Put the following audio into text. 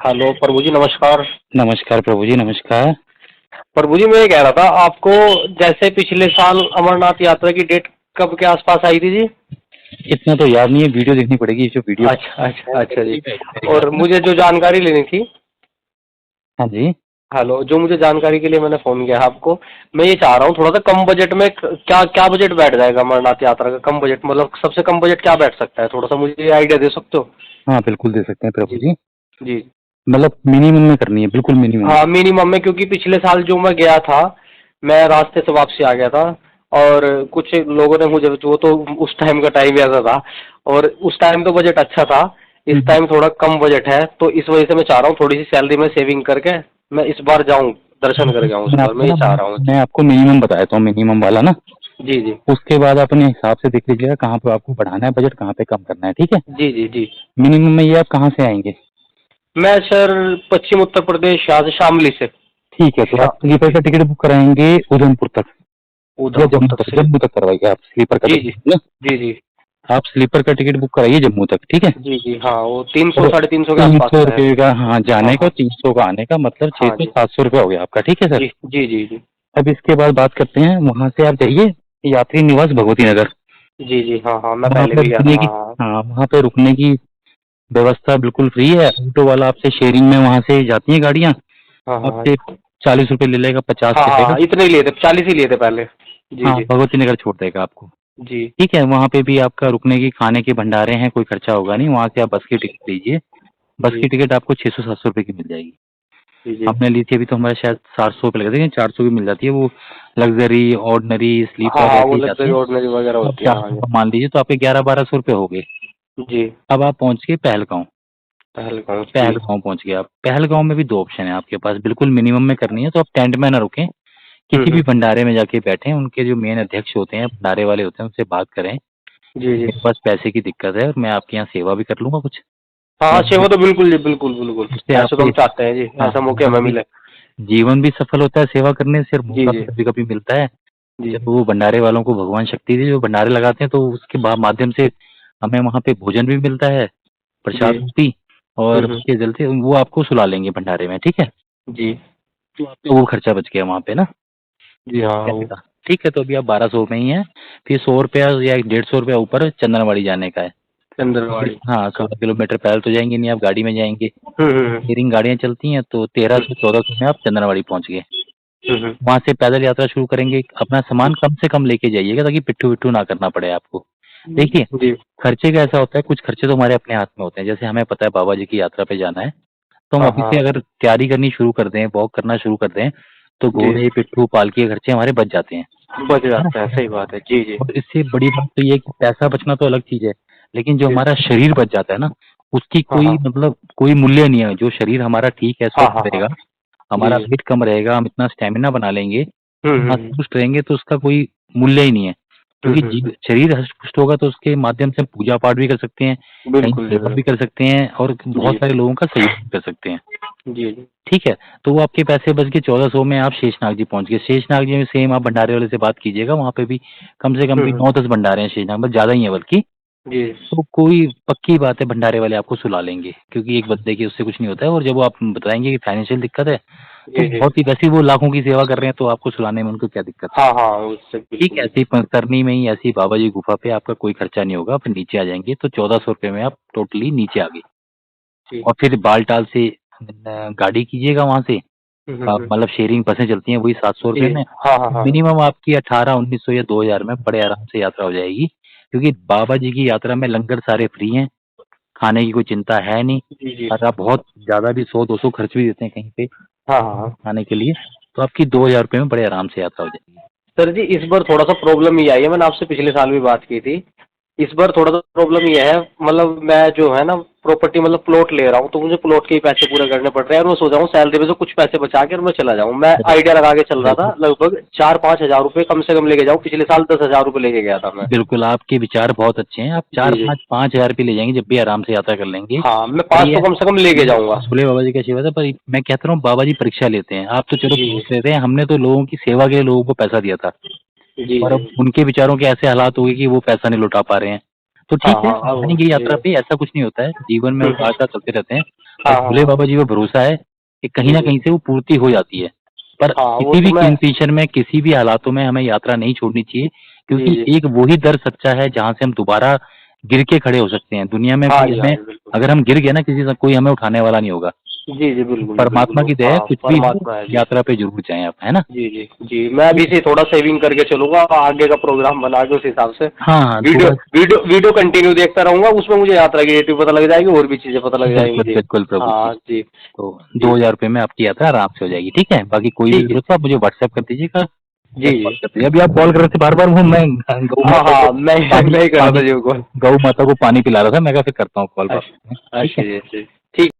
Hello प्रभु जी, नमस्कार। नमस्कार प्रभु जी, नमस्कार। प्रभु जी, मैं ये कह रहा था आपको, जैसे पिछले साल अमरनाथ यात्रा की डेट कब के आसपास आई थी जी? इतना तो याद नहीं है, वीडियो देखनी पड़ेगी जो वीडियो। अच्छा अच्छा अच्छा जी। मेरे ख्याल और से ना। मुझे जो जानकारी लेनी थी। हाँ जी। हेलो, जो मुझे जानकारी के लिए मैंने फोन किया आपको, मैं ये चाह रहा हूँ थोड़ा सा कम बजट में, क्या क्या बजट बैठ जाएगा अमरनाथ यात्रा का? कम बजट मतलब सबसे कम बजट क्या बैठ सकता है? थोड़ा सा मुझे आइडिया दे सकते हो? हाँ बिल्कुल दे सकते हैं प्रभु जी जी। जी। मतलब मिनिमम में करनी है, बिल्कुल मिनिमम। हाँ, मिनिमम में, क्योंकि पिछले साल जो मैं गया था, मैं रास्ते से वापसी आ गया था। और कुछ लोगों ने मुझे, वो तो उस टाइम का टाइम ऐसा था, और उस टाइम तो बजट अच्छा था। इस हम्म। टाइम थोड़ा कम बजट है, तो इस वजह से मैं चाह रहा हूँ थोड़ी सी सैलरी में सेविंग करके मैं इस बार जाऊँ, दर्शन करके आऊँ इस मैं बार, मैं आपको ये ना चाह रहा हूँ। मैं आपको मिनिमम बताया था, मिनिमम वाला ना। जी जी। उसके बाद अपने हिसाब से देख लीजिएगा कहाँ पे आपको बढ़ाना है बजट, कहाँ पे कम करना है, ठीक है। जी जी जी। मिनिमम में ये आप कहाँ से आएंगे? मैं सर पश्चिम उत्तर प्रदेश, यहाँ से शामली से। ठीक है, तो आप स्लीपर का टिकट बुक कराएंगे उधमपुर तक या उधमपुर जम्मू तक तक? से। जम्मू तक करवाइए आप स्लीपर का जी जी। टिकट ना। जी जी। आप स्लीपर का टिकट बुक कराइए जम्मू तक, ठीक है। जी जी, हाँ, वो 300 तो साढ़े 300 के तीन आसपास सौ का है। रुपये का, हाँ, हाँ जाने का, हाँ। 300 का आने का, मतलब छह हाँ सौ जी। सात सौ रुपये हो गया आपका, ठीक है सर। जी जी जी जी। अब इसके बाद बात करते हैं, वहां से आप जाइए यात्री निवास भगवती नगर। जी जी, हाँ हाँ, मैं वहां पहले पे भी गया था, रुकने की, हाँ हाँ। हाँ, वहां पे रुकने की व्यवस्था बिल्कुल फ्री है। ऑटो वाला आपसे शेयरिंग में वहां से जाती है गाड़ियां, हाँ हाँ हाँ। आपसे 40 रुपये ले लेगा, 50 हाँ ले लेगा। हाँ, इतने ही लिए थे, 40 ही लिए थे पहले। जी हाँ, जी। भगवती नगर छोड़ देगा आपको। जी ठीक है, वहां पे भी आपका रुकने की, खाने के भंडारे हैं, कोई खर्चा होगा नहीं। वहां से आप बस की टिकट लीजिए, बस जी की टिकट आपको 600 700 रुपये की मिल जाएगी। जी जी। हमने ली थी अभी, तो हमारे शायद 700 रुपये लगे थे, 400 की मिल जाती है वो। लग्जरी, ऑर्डिनरी, हाँ स्लीपर हाँ, ऐसे वो ही जाते लग्जरी हैं। ऑर्डिनरी वगैरह अब होती है, हाँ 400 जी। का मान लीजिए तो आपके 11 1200 रुपये हो गए। जी। अब आप पहुंच गए पहलगांव। पहलगाम, जी। पहलगांव पहुंच गए आप। पहलगांव में भी दो ऑप्शन है आपके पास, बिल्कुल मिनिमम में करनी है तो आप टेंट में ना रुकें, किसी भी हम्म। भंडारे में जाके बैठे। उनके जो मेन अध्यक्ष होते हैं, भंडारे वाले होते हैं, उनसे बात करें जी जी। मेरे पास पैसे की दिक्कत है और मैं आपके यहाँ सेवा भी कर लूंगा कुछ। हाँ हाँ, और सेवा तो बिल्कुल जी, बिल्कुल बिल्कुल। उससे ऐसे तो आपके, हम चाहते हैं जी, हाँ, ऐसा मौका हमें मिले। जीवन भी सफल होता है सेवा करने से, और जी मौका जी। भी कभी कभी मिलता है। जी जब वो भंडारे वालों को भगवान शक्ति दे, जो भंडारे लगाते हैं, तो उसके माध्यम से हमें वहाँ पे भोजन भी मिलता है, जी। प्रसाद रूपी। और उसके चलते वो आपको सुला लेंगे भंडारे में, ठीक है। जी तो आपका वो खर्चा बच गया वहाँ पे ना, जी। हाँ रहने का। ठीक है, तो अभी आप 1200 में ही है। फिर 100 रुपया या 150 रुपया ऊपर चंदनवाड़ी जाने का है। चंदनवाड़ी। हाँ, 16 किलोमीटर पैदल तो जाएंगे नहीं, आप गाड़ी में जाएंगे। हम्म। शेयरिंग गाड़ियाँ चलती हैं, तो 1300 1400 में आप चंदनवाड़ी पहुँच गए। हम्म। वहाँ से पैदल यात्रा शुरू करेंगे। अपना सामान कम से कम लेके जाइएगा ताकि पिट्ठू विट्ठू ना करना पड़े आपको। देखिए, जी खर्चे का ऐसा होता है, कुछ खर्चे तो हमारे अपने हाथ में होते हैं। जैसे हमें पता है बाबा जी की यात्रा पे जाना है, तो हम हाँ अभी हाँ। से अगर तैयारी करनी शुरू कर दें, वॉक करना शुरू कर दें, तो जी, घोड़े, पिट्ठू, पालकी के खर्चे हमारे बच जाते हैं, बच है ना। जाता है, सही बात है। जी जी। और इससे बड़ी बात तो ये है कि पैसा बचना तो अलग चीज़ है, लेकिन जो जी। हमारा शरीर बच जाता है ना, उसकी हाँ कोई हाँ। मतलब कोई मूल्य नहीं है। जो शरीर हमारा ठीक है, हाँ स्वस्थ हाँ हाँ। रहेगा, जी हमारा जी। वेट कम रहेगा, हम इतना स्टैमिना बना लेंगे, हम हम्म। हष्ट-पुष्ट रहेंगे, तो उसका कोई मूल्य ही नहीं है। क्योंकि शरीर हष्ट-पुष्ट होगा तो उसके माध्यम से हम पूजा-पाठ भी कर सकते हैं, कहीं बिल्कुल जी, सेवा भी बिल्कुल। कर सकते हैं और बहुत जी सारे लोगों का सहयोग भी कर सकते हैं। जी जी। ठीक है, तो वो आपके पैसे बच के 1400 में आप शेषनाग जी पहुँच गए। शेषनाग जी में सेम आप भंडारे वाले से बात कीजिएगा, वहाँ पे भी कम से कम भी हम्म। 9-10 भंडारे हैं शेषनाग में, ज़्यादा ही है बल्कि। जी तो कोई पक्की बात है, भंडारे वाले आपको सुला लेंगे, क्योंकि एक बंदे की उससे कुछ नहीं होता है। और जब वो आप बताएँगे कि फाइनेंशियल दिक्कत है, तो जी जी। बहुत ही, वैसे ही वो लाखों की सेवा कर रहे हैं, तो आपको सुलाने में उनको क्या दिक्कत है? हाँ हाँ, उससे ठीक है, बिल्कुल। ऐसे ही करनी में ही, ऐसे ही बाबा जी गुफा पे आपका कोई खर्चा नहीं होगा। फिर नीचे आ जाएँगे तो 1400 रुपए में आप टोटली नीचे आ गए। जी। और फिर बालटाल से गाड़ी कीजिएगा वहाँ से, हम्म। मतलब शेयरिंग बसें चलती हैं, वही 700 जी। रुपए में। हाँ हाँ हाँ। मिनिमम आपकी 18 1900 या 2000 में बड़े आराम से यात्रा हो जाएगी। क्योंकि बाबा जी की यात्रा में लंगर सारे फ्री हैं, खाने की कोई चिंता है नहीं। जी जी। अगर आप बहुत ज़्यादा भी 100 200 खर्च भी देते हैं कहीं पे हाँ हाँ हाँ। खाने के लिए, तो आपकी 2000 रुपए में बड़े आराम से यात्रा हो जाएगी। सर जी, इस बार थोड़ा सा प्रॉब्लम ये आई है, मैंने आपसे पिछले साल भी बात की थी। इस बार थोड़ा सा प्रॉब्लम ये है, मतलब मैं जो है ना प्रॉपर्टी, मतलब प्लॉट ले रहा हूँ, तो मुझे प्लॉट के ही पैसे पूरे करने पड़ रहे हैं, और मैं सोच रहा हूँ सैलरी में से कुछ पैसे बचा के और मैं चला जाऊँ। मैं आइडिया लगा के चल रहा था, बिल्कुल, लगभग 4-5 हजार रुपये कम से कम लेके जाऊँ। पिछले साल 10 हजार रुपये लेके गया था मैं। बिल्कुल आपके विचार बहुत अच्छे हैं। आप जी 4 जी। 5 5000 रुपए ले जाएँगे, जब भी आराम से यात्रा कर लेंगे। हाँ, मैं पर 5 ये तो कम से कम लेके जाऊंगा। भोले बाबा जी का आशीर्वाद है, पर मैं कहता हूँ बाबा जी परीक्षा लेते हैं। आप तो चलो जी प्लॉट लेते हैं, हमने तो लोगों की सेवा के लिए लोगों को पैसा दिया था, जी। जी और जी। अब उनके विचारों के ऐसे हालात हो गए कि वो पैसा नहीं लौटा पा रहे हैं। तो हाँ ठीक है, हाँ, अब जाएँगे जी। यात्रा पे, ऐसा कुछ नहीं होता है, जीवन में हम्म। उतार-चढ़ाव चलते रहते हैं। हाँ, और भोले हाँ। बाबा जी पे भरोसा है कि कहीं ना जी, कहीं से वो पूर्ति हो जाती है। पर हाँ, वो किसी भी तो मैं कंडीशन में, किसी भी हालातों में हमें यात्रा नहीं छोड़नी चाहिए, जी, क्योंकि जी। एक वो ही दर सच्चा है जहाँ से हम दोबारा गिर के खड़े हो सकते हैं। दुनिया में हाँ कोई जी, हाँ हमें, जी, बिल्कुल। अगर हम गिर गए ना किसी से, कोई हमें उठाने वाला नहीं होगा। जी, जी, बिल्कुल जी, बिल्कुल। परमात्मा की दया है, हाँ, कुछ भी हो, परमात्मा है जी। यात्रा पे ज़रूर जाएँ आप, है ना? जी, जी, जी। मैं अभी ठीक है। से थोड़ा सेविंग करके चलूँगा, आगे का प्रोग्राम बना के उस हिसाब से हाँ, हाँ, वीडियो थोड़ा वीडियो वीडियो कंटिन्यू देखता रहूँगा, उसमें मुझे यात्रा की डेट भी पता लग जाएगी और भी चीज़ें पता लग जाएँगी बिल्कुल, मुझे। बिल्कुल प्रभु जी। हाँ जी, तो जी। 2000 रुपए में आपकी यात्रा आराम से हो जाएगी, ठीक है? बाकी कोई भी ठीक है, ज़रूरत हो आप मुझे व्हाट्सएप कर दीजिएगा, जी, मैं कॉल जी। कर दीजिए। अभी आप कॉल कर रहे थे बार-बार, वो मैं गौ हाँ, माता को हाँ, मैं पानी मैं ही कर रहा था पानी जी वो कॉल। गौ माता को पानी पिला रहा था, मैं कहा फिर करता हूँ कॉल बाद में, अच्छा, ठीक अच्छा है? जी, अच्छा जी। ठीक